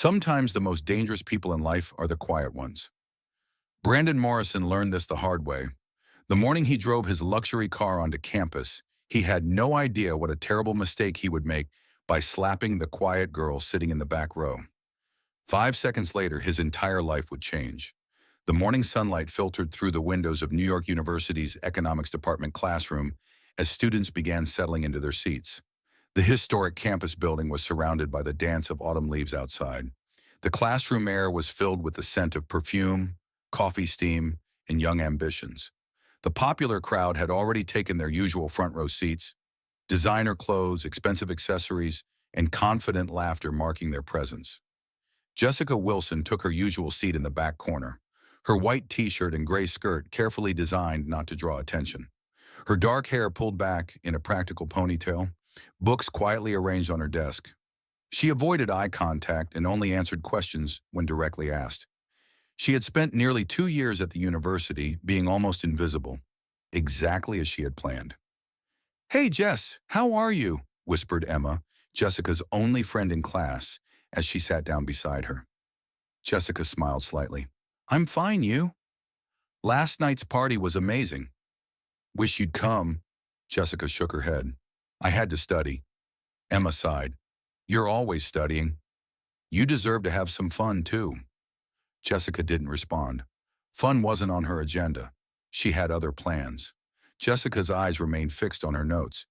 Sometimes the most dangerous people in life are the quiet ones. Brandon Morrison learned this the hard way. The morning he drove his luxury car onto campus, he had no idea what a terrible mistake he would make by slapping the quiet girl sitting in the back row. 5 seconds later, his entire life would change. The morning sunlight filtered through the windows of New York University's economics department classroom as students began settling into their seats. The historic campus building was surrounded by the dance of autumn leaves outside. The classroom air was filled with the scent of perfume, coffee steam, and young ambitions. The popular crowd had already taken their usual front row seats, designer clothes, expensive accessories, and confident laughter marking their presence. Jessica Wilson took her usual seat in the back corner, her white t-shirt and gray skirt carefully designed not to draw attention. Her dark hair pulled back in a practical ponytail, books quietly arranged on her desk. She avoided eye contact and only answered questions when directly asked. She had spent nearly 2 years at the university being almost invisible, exactly as she had planned. "Hey, Jess, how are you?" whispered Emma, Jessica's only friend in class, as she sat down beside her. Jessica smiled slightly. "I'm fine, you?" "Last night's party was amazing." "Wish you'd come." Jessica shook her head. "I had to study." Emma sighed. "You're always studying. You deserve to have some fun, too." Jessica didn't respond. Fun wasn't on her agenda. She had other plans. Jessica's eyes remained fixed on her notes,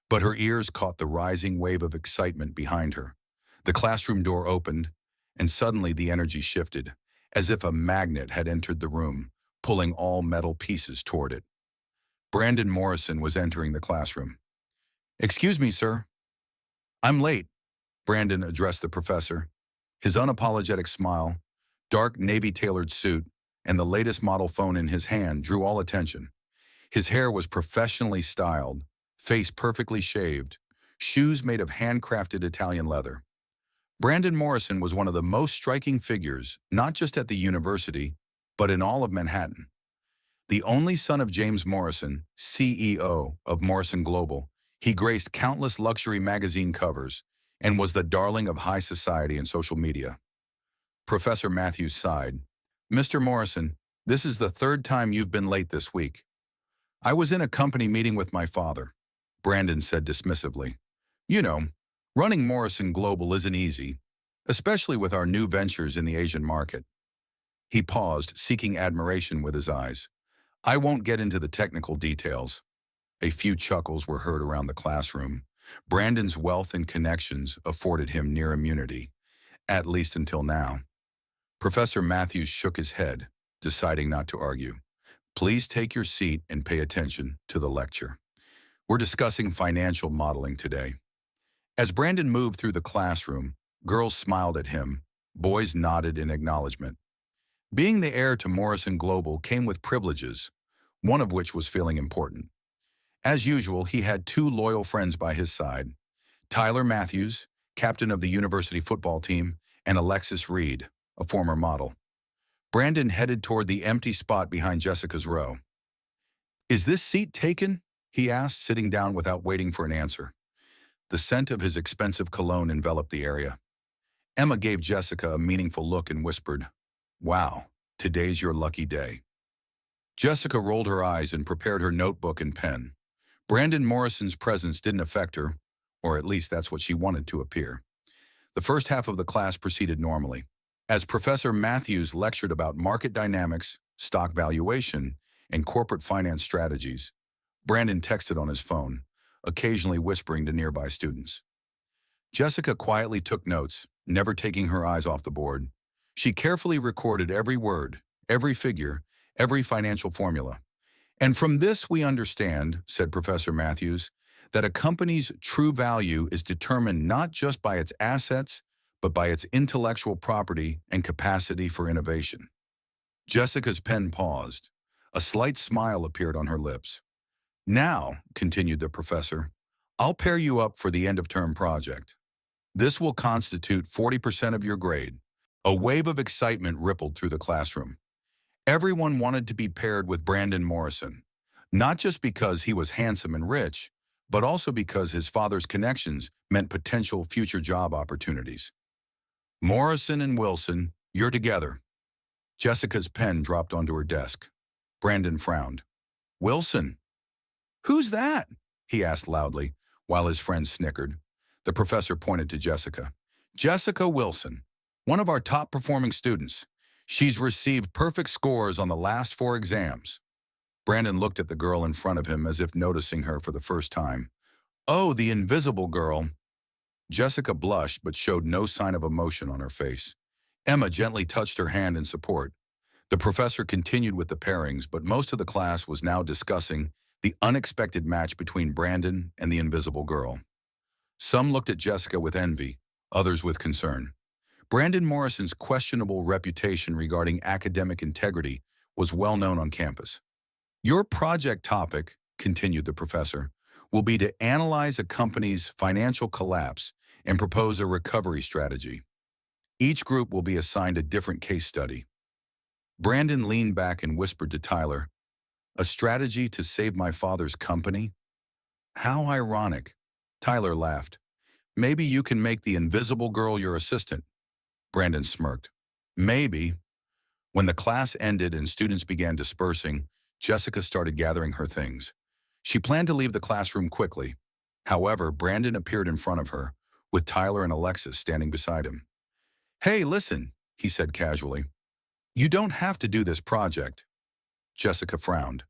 but her ears caught the rising wave of excitement behind her. The classroom door opened, and suddenly the energy shifted, as if a magnet had entered the room, pulling all metal pieces toward it. Brandon Morrison was entering the classroom. "Excuse me, sir." "I'm late," Brandon addressed the professor. His unapologetic smile, dark navy-tailored suit, and the latest model phone in his hand drew all attention. His hair was professionally styled, face perfectly shaved, shoes made of handcrafted Italian leather. Brandon Morrison was one of the most striking figures, not just at the university, but in all of Manhattan. The only son of James Morrison, CEO of Morrison Global, he graced countless luxury magazine covers and was the darling of high society and social media. Professor Matthews sighed. "Mr. Morrison, this is the third time you've been late this week." "I was in a company meeting with my father," Brandon said dismissively. "You know, running Morrison Global isn't easy, especially with our new ventures in the Asian market." He paused, seeking admiration with his eyes. "I won't get into the technical details." A few chuckles were heard around the classroom. Brandon's wealth and connections afforded him near immunity, at least until now. Professor Matthews shook his head, deciding not to argue. "Please take your seat and pay attention to the lecture. We're discussing financial modeling today." As Brandon moved through the classroom, girls smiled at him, boys nodded in acknowledgement. Being the heir to Morrison Global came with privileges, one of which was feeling important. As usual, he had two loyal friends by his side: Tyler Matthews, captain of the university football team, and Alexis Reed, a former model. Brandon headed toward the empty spot behind Jessica's row. "Is this seat taken?" he asked, sitting down without waiting for an answer. The scent of his expensive cologne enveloped the area. Emma gave Jessica a meaningful look and whispered, "Wow, today's your lucky day." Jessica rolled her eyes and prepared her notebook and pen. Brandon Morrison's presence didn't affect her, or at least that's what she wanted to appear. The first half of the class proceeded normally. As Professor Matthews lectured about market dynamics, stock valuation, and corporate finance strategies, Brandon texted on his phone, occasionally whispering to nearby students. Jessica quietly took notes, never taking her eyes off the board. She carefully recorded every word, every figure, every financial formula. "And from this we understand," said Professor Matthews, "that a company's true value is determined not just by its assets, but by its intellectual property and capacity for innovation." Jessica's pen paused. A slight smile appeared on her lips. "Now," continued the professor, "I'll pair you up for the end-of-term project. This will constitute 40% of your grade." A wave of excitement rippled through the classroom. Everyone wanted to be paired with Brandon Morrison, not just because he was handsome and rich, but also because his father's connections meant potential future job opportunities. Morrison and Wilson, you're together. Jessica's pen dropped onto her desk. Brandon frowned. Wilson? Who's that? He asked loudly, while his friends snickered. The professor pointed to Jessica. Jessica Wilson, one of our top-performing students. She's received perfect scores on the last 4 exams. Brandon looked at the girl in front of him as if noticing her for the first time. Oh, the invisible girl. Jessica blushed but showed no sign of emotion on her face. Emma gently touched her hand in support. The professor continued with the pairings, but most of the class was now discussing the unexpected match between Brandon and the invisible girl. Some looked at Jessica with envy, others with concern. Brandon Morrison's questionable reputation regarding academic integrity was well known on campus. Your project topic, continued the professor, will be to analyze a company's financial collapse and propose a recovery strategy. Each group will be assigned a different case study. Brandon leaned back and whispered to Tyler, a strategy to save my father's company? How ironic. Tyler laughed. Maybe you can make the invisible girl your assistant. Brandon smirked. Maybe. When the class ended and students began dispersing, Jessica started gathering her things. She planned to leave the classroom quickly. However, Brandon appeared in front of her, with Tyler and Alexis standing beside him. Hey, listen, he said casually. You don't have to do this project. Jessica frowned.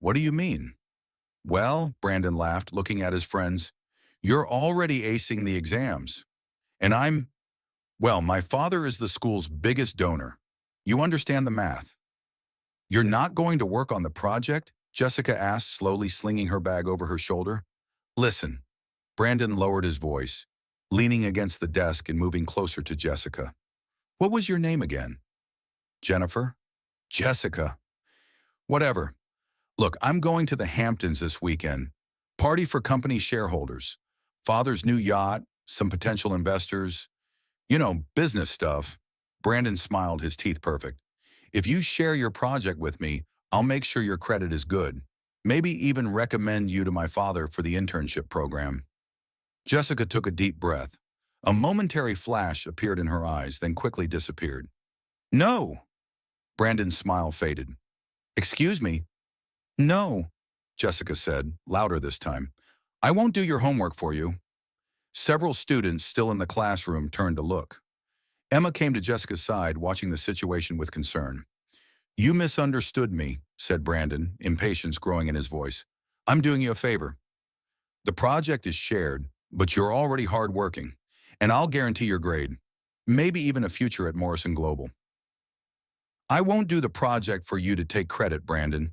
What do you mean? Well, Brandon laughed, looking at his friends, you're already acing the exams. And well, my father is the school's biggest donor. You understand the math. You're not going to work on the project? Jessica asked, slowly slinging her bag over her shoulder. Listen. Brandon lowered his voice, leaning against the desk and moving closer to Jessica. What was your name again? Jennifer? Jessica. Whatever. Look, I'm going to the Hamptons this weekend. Party for company shareholders. Father's new yacht, some potential investors. Business stuff. Brandon smiled, his teeth perfect. If you share your project with me, I'll make sure your credit is good. Maybe even recommend you to my father for the internship program. Jessica took a deep breath. A momentary flash appeared in her eyes, then quickly disappeared. No! Brandon's smile faded. Excuse me? No, Jessica said, louder this time. I won't do your homework for you. Several students still in the classroom turned to look. Emma came to Jessica's side, watching the situation with concern. You misunderstood me, said Brandon, impatience growing in his voice. I'm doing you a favor. The project is shared, but you're already hardworking, and I'll guarantee your grade, maybe even a future at Morrison Global. I won't do the project for you to take credit, Brandon.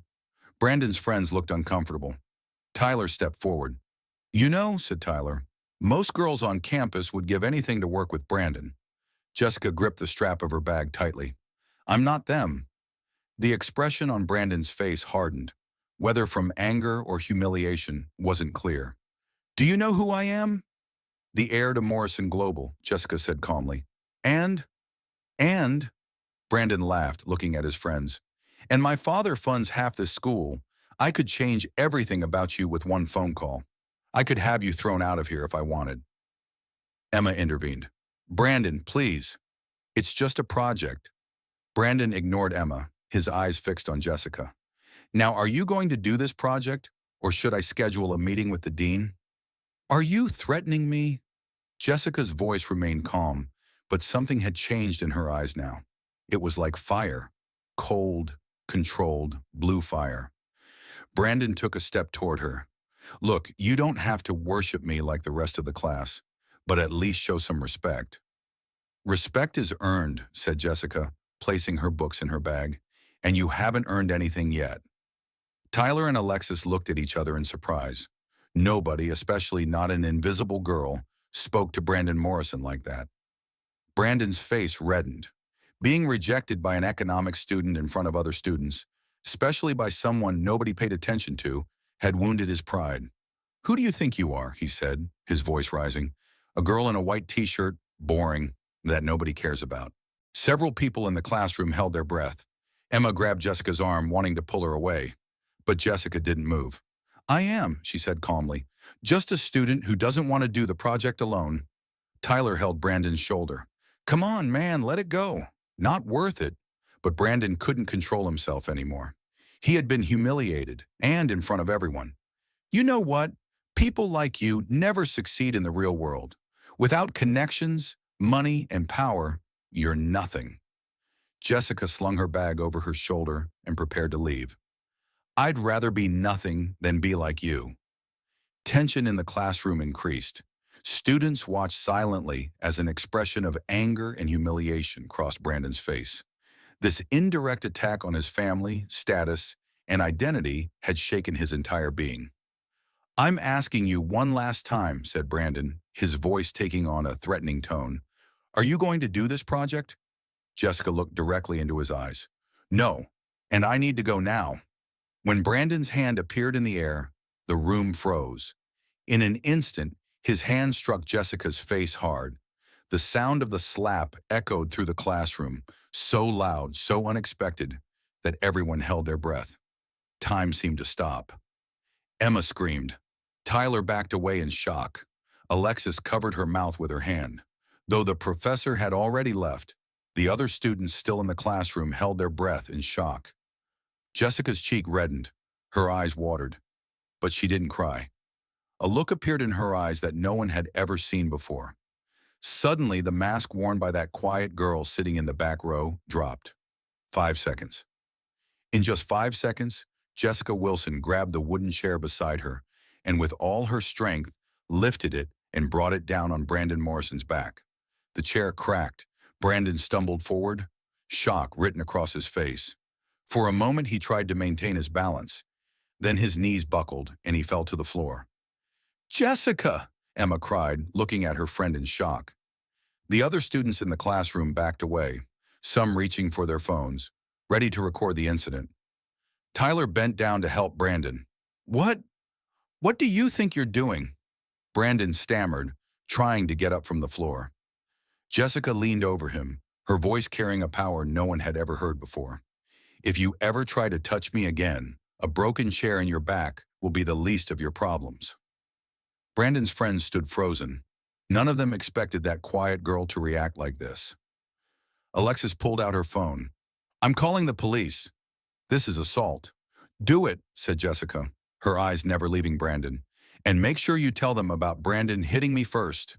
Brandon's friends looked uncomfortable. Tyler stepped forward. Said Tyler, most girls on campus would give anything to work with Brandon. Jessica gripped the strap of her bag tightly. I'm not them. The expression on Brandon's face hardened. Whether from anger or humiliation wasn't clear. Do you know who I am? The heir to Morrison Global, Jessica said calmly. And? Brandon laughed, looking at his friends. And my father funds half this school. I could change everything about you with one phone call. I could have you thrown out of here if I wanted. Emma intervened. Brandon, please. It's just a project. Brandon ignored Emma, his eyes fixed on Jessica. Now, are you going to do this project, or should I schedule a meeting with the dean? Are you threatening me? Jessica's voice remained calm, but something had changed in her eyes now. It was like fire. Cold, controlled, blue fire. Brandon took a step toward her. Look, you don't have to worship me like the rest of the class, but at least show some respect. Respect is earned, said Jessica, placing her books in her bag, and you haven't earned anything yet. Tyler and Alexis looked at each other in surprise. Nobody, especially not an invisible girl, spoke to Brandon Morrison like that. Brandon's face reddened. Being rejected by an economics student in front of other students, especially by someone nobody paid attention to, had wounded his pride. Who do you think you are, he said, his voice rising. A girl in a white t-shirt, boring, that nobody cares about. Several people in the classroom held their breath. Emma grabbed Jessica's arm, wanting to pull her away. But Jessica didn't move. I am, she said calmly, just a student who doesn't want to do the project alone. Tyler held Brandon's shoulder. Come on, man, let it go. Not worth it. But Brandon couldn't control himself anymore. He had been humiliated, and in front of everyone. You know what? People like you never succeed in the real world. Without connections, money, and power, you're nothing. Jessica slung her bag over her shoulder and prepared to leave. I'd rather be nothing than be like you. Tension in the classroom increased. Students watched silently as an expression of anger and humiliation crossed Brandon's face. This indirect attack on his family, status, and identity had shaken his entire being. I'm asking you one last time, said Brandon, his voice taking on a threatening tone. Are you going to do this project? Jessica looked directly into his eyes. No, and I need to go now. When Brandon's hand appeared in the air, the room froze. In an instant, his hand struck Jessica's face hard. The sound of the slap echoed through the classroom, so loud, so unexpected, that everyone held their breath. Time seemed to stop. Emma screamed. Tyler backed away in shock. Alexis covered her mouth with her hand. Though the professor had already left, the other students still in the classroom held their breath in shock. Jessica's cheek reddened. Her eyes watered. But she didn't cry. A look appeared in her eyes that no one had ever seen before. Suddenly, the mask worn by that quiet girl sitting in the back row dropped. 5 seconds. In just 5 seconds, Jessica Wilson grabbed the wooden chair beside her and with all her strength lifted it and brought it down on Brandon Morrison's back. The chair cracked. Brandon stumbled forward, shock written across his face. For a moment, he tried to maintain his balance. Then his knees buckled and he fell to the floor. Jessica! Emma cried, looking at her friend in shock. The other students in the classroom backed away, some reaching for their phones, ready to record the incident. Tyler bent down to help Brandon. What? What do you think you're doing? Brandon stammered, trying to get up from the floor. Jessica leaned over him, her voice carrying a power no one had ever heard before. If you ever try to touch me again, a broken chair in your back will be the least of your problems. Brandon's friends stood frozen. None of them expected that quiet girl to react like this. Alexis pulled out her phone. I'm calling the police. This is assault. Do it, said Jessica, her eyes never leaving Brandon. And make sure you tell them about Brandon hitting me first.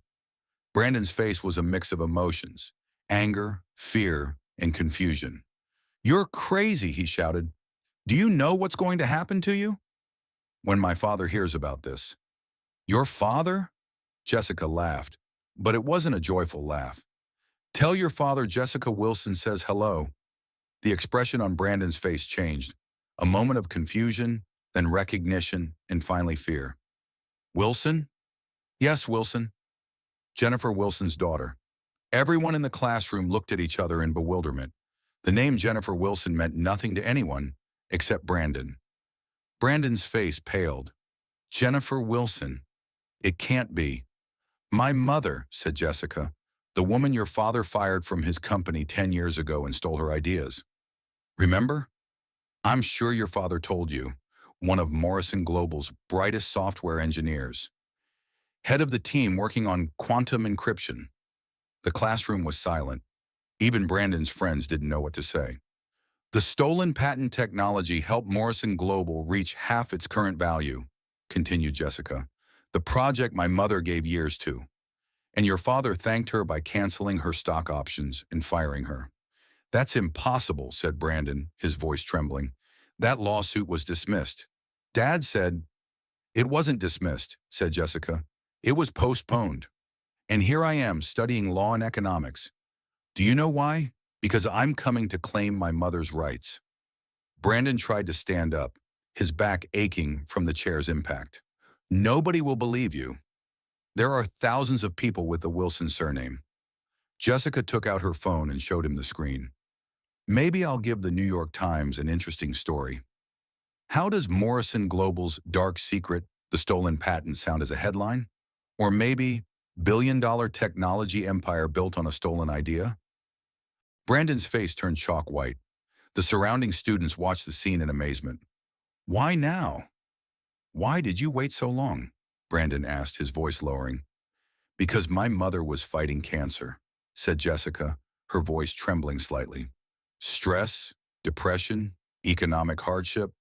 Brandon's face was a mix of emotions, anger, fear, and confusion. You're crazy, he shouted. Do you know what's going to happen to you? When my father hears about this. Your father? Jessica laughed, but it wasn't a joyful laugh. Tell your father Jessica Wilson says hello. The expression on Brandon's face changed. A moment of confusion, then recognition, and finally fear. Wilson? Yes, Wilson. Jennifer Wilson's daughter. Everyone in the classroom looked at each other in bewilderment. The name Jennifer Wilson meant nothing to anyone except Brandon. Brandon's face paled. Jennifer Wilson. It can't be. My mother, said Jessica, the woman your father fired from his company 10 years ago and stole her ideas. Remember? I'm sure your father told you, one of Morrison Global's brightest software engineers. Head of the team working on quantum encryption. The classroom was silent. Even Brandon's friends didn't know what to say. The stolen patent technology helped Morrison Global reach half its current value, continued Jessica. The project my mother gave years to. And your father thanked her by canceling her stock options and firing her. That's impossible, said Brandon, his voice trembling. That lawsuit was dismissed. Dad said, it wasn't dismissed, said Jessica. It was postponed. And here I am studying law and economics. Do you know why? Because I'm coming to claim my mother's rights. Brandon tried to stand up, his back aching from the chair's impact. Nobody will believe you. There are thousands of people with the Wilson surname. Jessica took out her phone and showed him the screen. Maybe I'll give the New York Times an interesting story. How does Morrison Global's dark secret, the stolen patent, sound as a headline? Or maybe billion-dollar technology empire built on a stolen idea? Brandon's face turned chalk white. The surrounding students watched the scene in amazement. Why now? Why did you wait so long? Brandon asked, his voice lowering. Because my mother was fighting cancer. said Jessica, her voice trembling slightly. Stress, depression, economic hardship,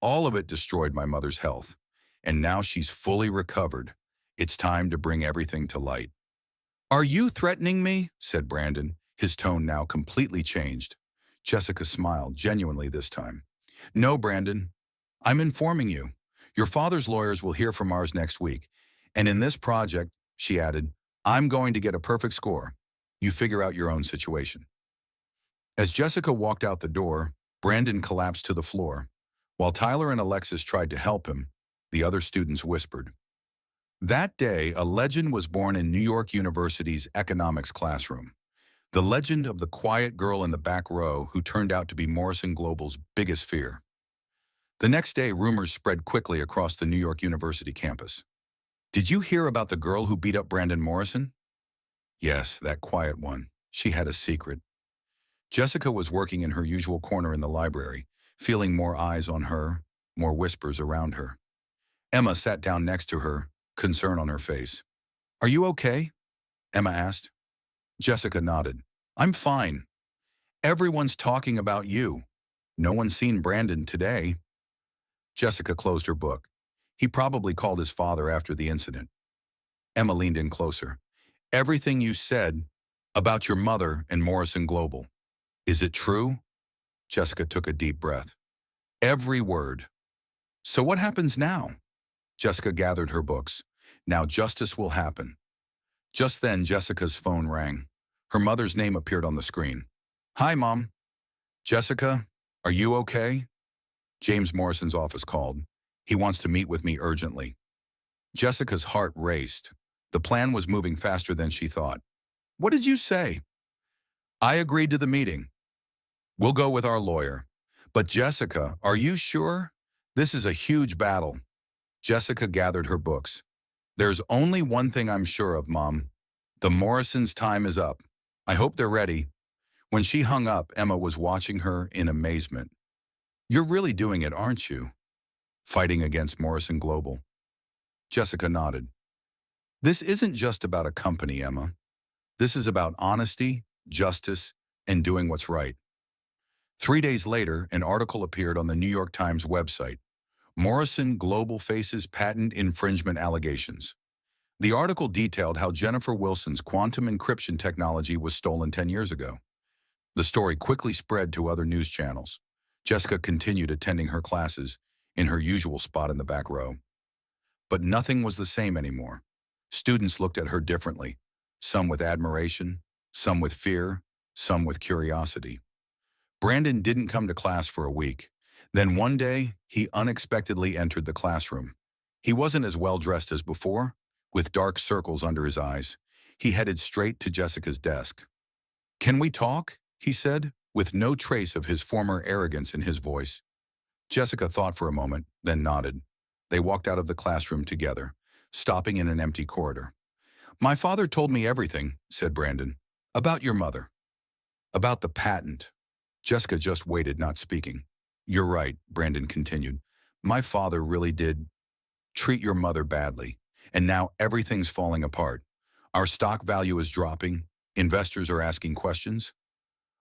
all of it destroyed my mother's health. And now she's fully recovered. It's time to bring everything to light. Are you threatening me? Said Brandon, his tone now completely changed. Jessica smiled, genuinely this time. No, Brandon. I'm informing you. Your father's lawyers will hear from ours next week. And in this project, she added, I'm going to get a perfect score. You figure out your own situation. As Jessica walked out the door, Brandon collapsed to the floor. While Tyler and Alexis tried to help him, the other students whispered. That day, a legend was born in New York University's economics classroom. The legend of the quiet girl in the back row who turned out to be Morrison Global's biggest fear. The next day, rumors spread quickly across the New York University campus. Did you hear about the girl who beat up Brandon Morrison? Yes, that quiet one. She had a secret. Jessica was working in her usual corner in the library, feeling more eyes on her, more whispers around her. Emma sat down next to her, concern on her face. Are you okay? Emma asked. Jessica nodded. I'm fine. Everyone's talking about you. No one's seen Brandon today. Jessica closed her book. He probably called his father after the incident. Emma leaned in closer. Everything you said about your mother and Morrison Global. Is it true? Jessica took a deep breath. Every word. So what happens now? Jessica gathered her books. Now justice will happen. Just then, Jessica's phone rang. Her mother's name appeared on the screen. Hi, Mom. Jessica, are you okay? James Morrison's office called. He wants to meet with me urgently. Jessica's heart raced. The plan was moving faster than she thought. What did you say? I agreed to the meeting. We'll go with our lawyer. But Jessica, are you sure? This is a huge battle. Jessica gathered her books. There's only one thing I'm sure of, Mom. The Morrisons' time is up. I hope they're ready. When she hung up, Emma was watching her in amazement. You're really doing it, aren't you? Fighting against Morrison Global. Jessica nodded. This isn't just about a company, Emma. This is about honesty, justice, and doing what's right. 3 days later, an article appeared on the New York Times website. Morrison Global faces patent infringement allegations. The article detailed how Jennifer Wilson's quantum encryption technology was stolen 10 years ago. The story quickly spread to other news channels. Jessica continued attending her classes in her usual spot in the back row. But nothing was the same anymore. Students looked at her differently, some with admiration, some with fear, some with curiosity. Brandon didn't come to class for a week. Then one day, he unexpectedly entered the classroom. He wasn't as well dressed as before, with dark circles under his eyes. He headed straight to Jessica's desk. Can we talk? He said, with no trace of his former arrogance in his voice. Jessica thought for a moment, then nodded. They walked out of the classroom together, stopping in an empty corridor. My father told me everything, said Brandon. About your mother. About the patent. Jessica just waited, not speaking. You're right, Brandon continued. My father really did treat your mother badly, and now everything's falling apart. Our stock value is dropping. Investors are asking questions.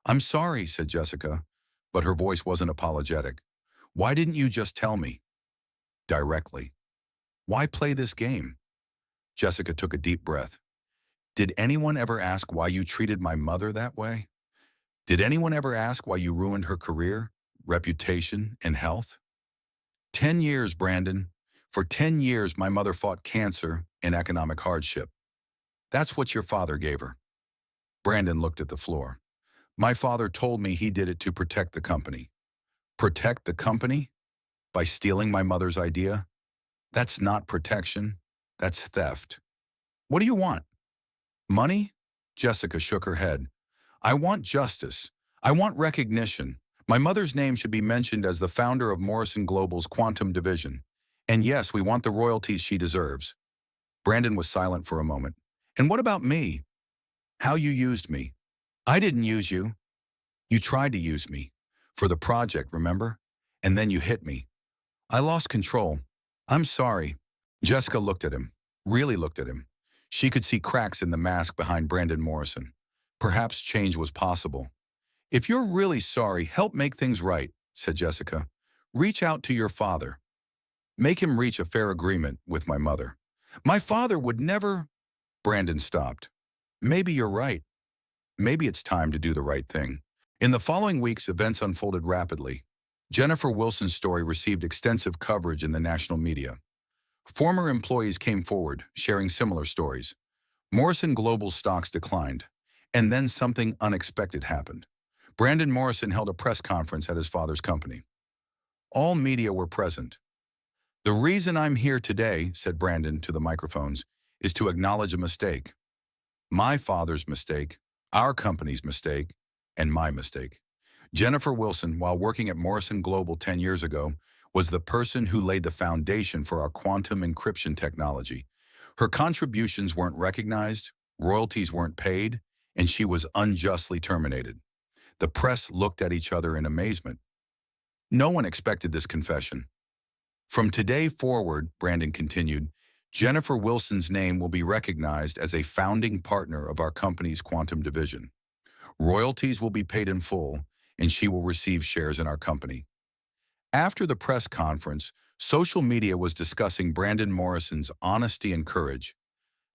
I'm sorry, said Jessica, but her voice wasn't apologetic. Why didn't you just tell me? Directly. Why play this game? Jessica took a deep breath. Did anyone ever ask why you treated my mother that way? Did anyone ever ask why you ruined her career, reputation, and health? 10 years, Brandon. For 10 years, my mother fought cancer and economic hardship. That's what your father gave her. Brandon looked at the floor. My father told me he did it to protect the company. Protect the company? By stealing my mother's idea? That's not protection. That's theft. What do you want? Money? Jessica shook her head. I want justice. I want recognition. My mother's name should be mentioned as the founder of Morrison Global's quantum division. And yes, we want the royalties she deserves. Brandon was silent for a moment. And what about me? How you used me. I didn't use you. You tried to use me. For the project, remember? And then you hit me. I lost control. I'm sorry. Jessica looked at him. Really looked at him. She could see cracks in the mask behind Brandon Morrison. Perhaps change was possible. If you're really sorry, help make things right, said Jessica. Reach out to your father. Make him reach a fair agreement with my mother. My father would never... Brandon stopped. Maybe you're right. Maybe it's time to do the right thing. In the following weeks, events unfolded rapidly. Jennifer Wilson's story received extensive coverage in the national media. Former employees came forward, sharing similar stories. Morrison Global's stocks declined, and then something unexpected happened. Brandon Morrison held a press conference at his father's company. All media were present. The reason I'm here today, said Brandon to the microphones, is to acknowledge a mistake. My father's mistake, our company's mistake, and my mistake. Jennifer Wilson, while working at Morrison Global 10 years ago, was the person who laid the foundation for our quantum encryption technology. Her contributions weren't recognized, royalties weren't paid, and she was unjustly terminated. The press looked at each other in amazement. No one expected this confession. From today forward, Brandon continued, Jennifer Wilson's name will be recognized as a founding partner of our company's quantum division. Royalties will be paid in full, and she will receive shares in our company. After the press conference, social media was discussing Brandon Morrison's honesty and courage.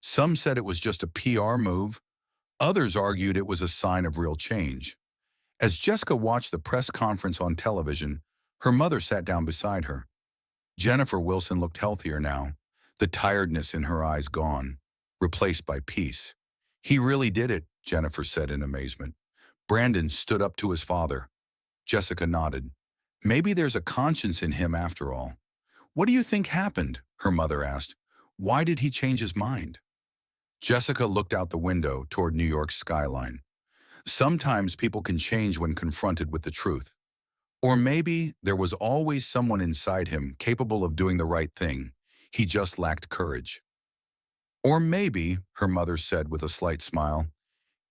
Some said it was just a PR move. Others argued it was a sign of real change. As Jessica watched the press conference on television, her mother sat down beside her. Jennifer Wilson looked healthier now, the tiredness in her eyes gone, replaced by peace. He really did it, Jennifer said in amazement. Brandon stood up to his father. Jessica nodded. Maybe there's a conscience in him after all. What do you think happened? Her mother asked. Why did he change his mind? Jessica looked out the window toward New York's skyline. Sometimes people can change when confronted with the truth. Or maybe there was always someone inside him capable of doing the right thing. He just lacked courage. Or maybe, her mother said with a slight smile,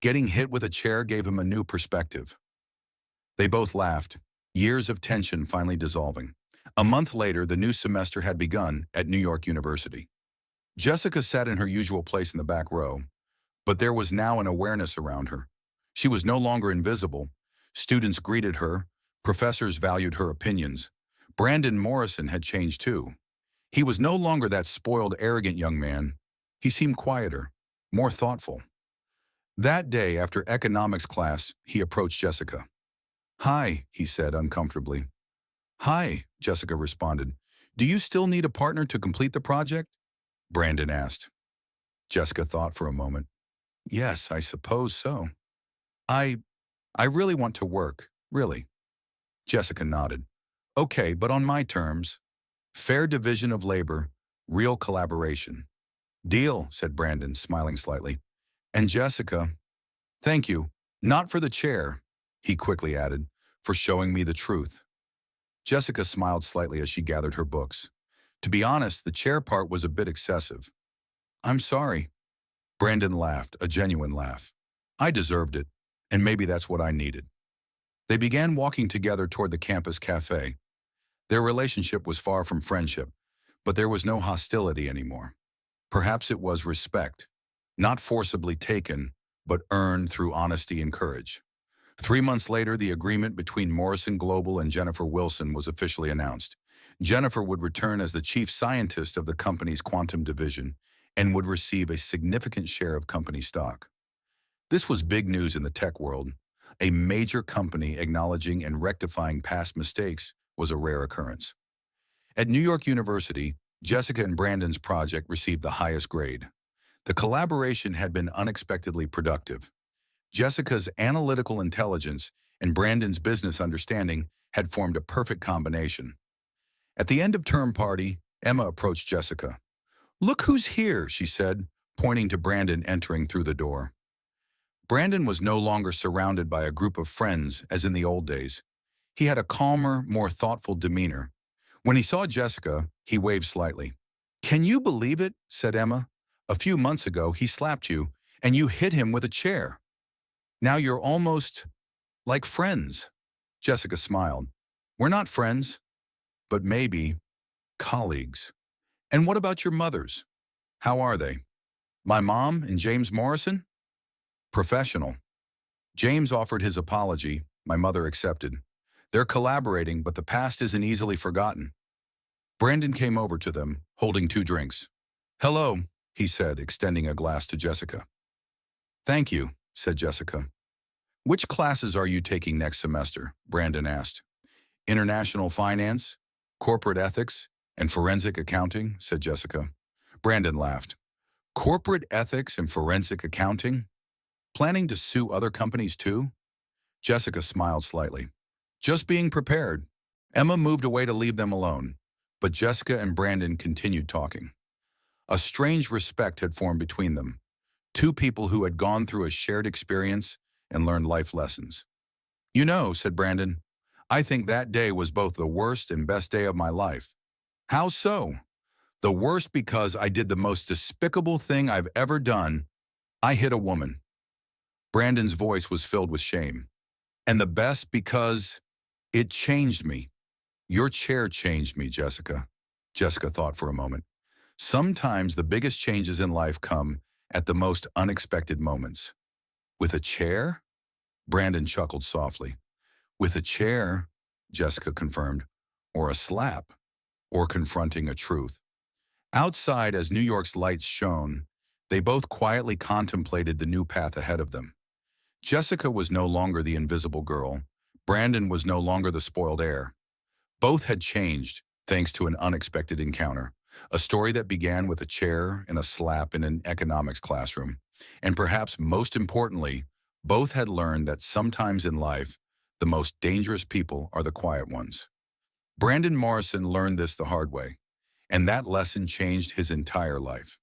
getting hit with a chair gave him a new perspective. They both laughed, years of tension finally dissolving. A month later, the new semester had begun at New York University. Jessica sat in her usual place in the back row, but there was now an awareness around her. She was no longer invisible. Students greeted her. Professors valued her opinions. Brandon Morrison had changed too. He was no longer that spoiled, arrogant young man. He seemed quieter, more thoughtful. That day, after economics class, he approached Jessica. Hi, he said uncomfortably. Hi, Jessica responded. Do you still need a partner to complete the project? Brandon asked. Jessica thought for a moment. Yes, I suppose so. I really want to work, really. Jessica nodded. Okay, but on my terms. Fair division of labor, real collaboration. Deal, said Brandon, smiling slightly. And Jessica, thank you, not for the chair, he quickly added, for showing me the truth. Jessica smiled slightly as she gathered her books. To be honest, the chair part was a bit excessive. I'm sorry. Brandon laughed, a genuine laugh. I deserved it, and maybe that's what I needed. They began walking together toward the campus cafe. Their relationship was far from friendship, but there was no hostility anymore. Perhaps it was respect, not forcibly taken, but earned through honesty and courage. 3 months later, the agreement between Morrison Global and Jennifer Wilson was officially announced. Jennifer would return as the chief scientist of the company's quantum division and would receive a significant share of company stock. This was big news in the tech world. A major company acknowledging and rectifying past mistakes was a rare occurrence. At New York University, Jessica and Brandon's project received the highest grade. The collaboration had been unexpectedly productive. Jessica's analytical intelligence and Brandon's business understanding had formed a perfect combination. At the end of term party, Emma approached Jessica. Look who's here, she said, pointing to Brandon entering through the door. Brandon was no longer surrounded by a group of friends as in the old days. He had a calmer, more thoughtful demeanor. When he saw Jessica, he waved slightly. Can you believe it? Said Emma. A few months ago, he slapped you, and you hit him with a chair. Now you're almost like friends. Jessica smiled. We're not friends, but maybe colleagues. And what about your mothers? How are they? My mom and James Morrison? Professional. James offered his apology. My mother accepted. They're collaborating, but the past isn't easily forgotten. Brandon came over to them, holding 2 drinks. Hello, he said, extending a glass to Jessica. Thank you, said Jessica. Which classes are you taking next semester? Brandon asked. International finance, corporate ethics, and forensic accounting, said Jessica. Brandon laughed. Corporate ethics and forensic accounting? Planning to sue other companies too? Jessica smiled slightly. Just being prepared. Emma moved away to leave them alone, but Jessica and Brandon continued talking. A strange respect had formed between them, 2 people who had gone through a shared experience and learned life lessons. You know, said Brandon, I think that day was both the worst and best day of my life. How so? The worst because I did the most despicable thing I've ever done. I hit a woman. Brandon's voice was filled with shame. And the best because it changed me. Your chair changed me, Jessica. Jessica thought for a moment. Sometimes the biggest changes in life come at the most unexpected moments. With a chair? Brandon chuckled softly. With a chair, Jessica confirmed, or a slap, or confronting a truth. Outside, as New York's lights shone, they both quietly contemplated the new path ahead of them. Jessica was no longer the invisible girl. Brandon was no longer the spoiled heir. Both had changed, thanks to an unexpected encounter, a story that began with a chair and a slap in an economics classroom. And perhaps most importantly, both had learned that sometimes in life, the most dangerous people are the quiet ones. Brandon Morrison learned this the hard way, and that lesson changed his entire life.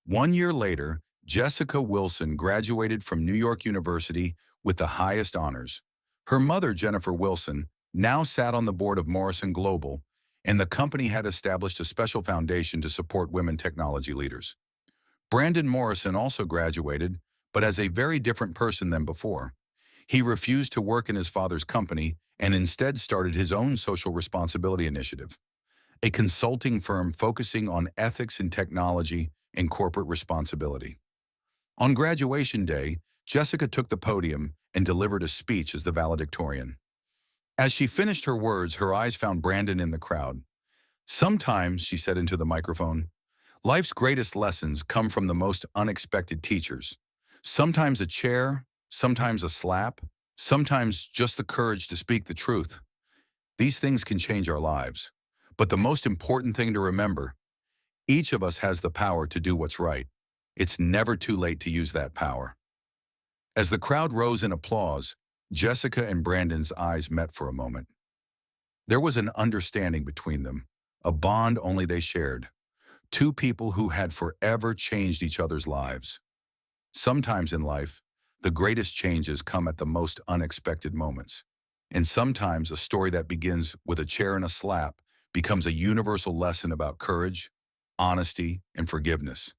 1 year later, Jessica Wilson graduated from New York University with the highest honors. Her mother, Jennifer Wilson, now sat on the board of Morrison Global, and the company had established a special foundation to support women technology leaders. Brandon Morrison also graduated, but as a very different person than before. He refused to work in his father's company and instead started his own social responsibility initiative, a consulting firm focusing on ethics in technology and corporate responsibility. On graduation day, Jessica took the podium and delivered a speech as the valedictorian. As she finished her words, her eyes found Brandon in the crowd. Sometimes, she said into the microphone, life's greatest lessons come from the most unexpected teachers. Sometimes a chair, sometimes a slap, sometimes just the courage to speak the truth. These things can change our lives. But the most important thing to remember, each of us has the power to do what's right. It's never too late to use that power. As the crowd rose in applause, Jessica and Brandon's eyes met for a moment. There was an understanding between them, a bond only they shared. 2 people who had forever changed each other's lives. Sometimes in life, the greatest changes come at the most unexpected moments. And sometimes a story that begins with a chair and a slap becomes a universal lesson about courage, honesty, and forgiveness.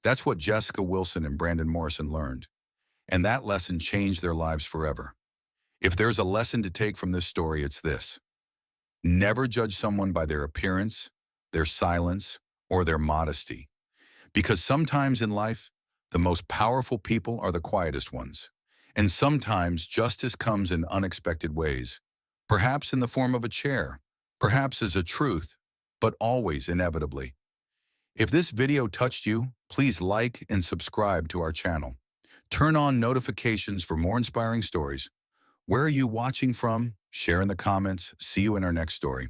That's what Jessica Wilson and Brandon Morrison learned. And that lesson changed their lives forever. If there's a lesson to take from this story, it's this. Never judge someone by their appearance, their silence, or their modesty. Because sometimes in life, the most powerful people are the quietest ones. And sometimes justice comes in unexpected ways, perhaps in the form of a chair, perhaps as a truth, but always inevitably. If this video touched you, please like and subscribe to our channel. Turn on notifications for more inspiring stories. Where are you watching from? Share in the comments. See you in our next story.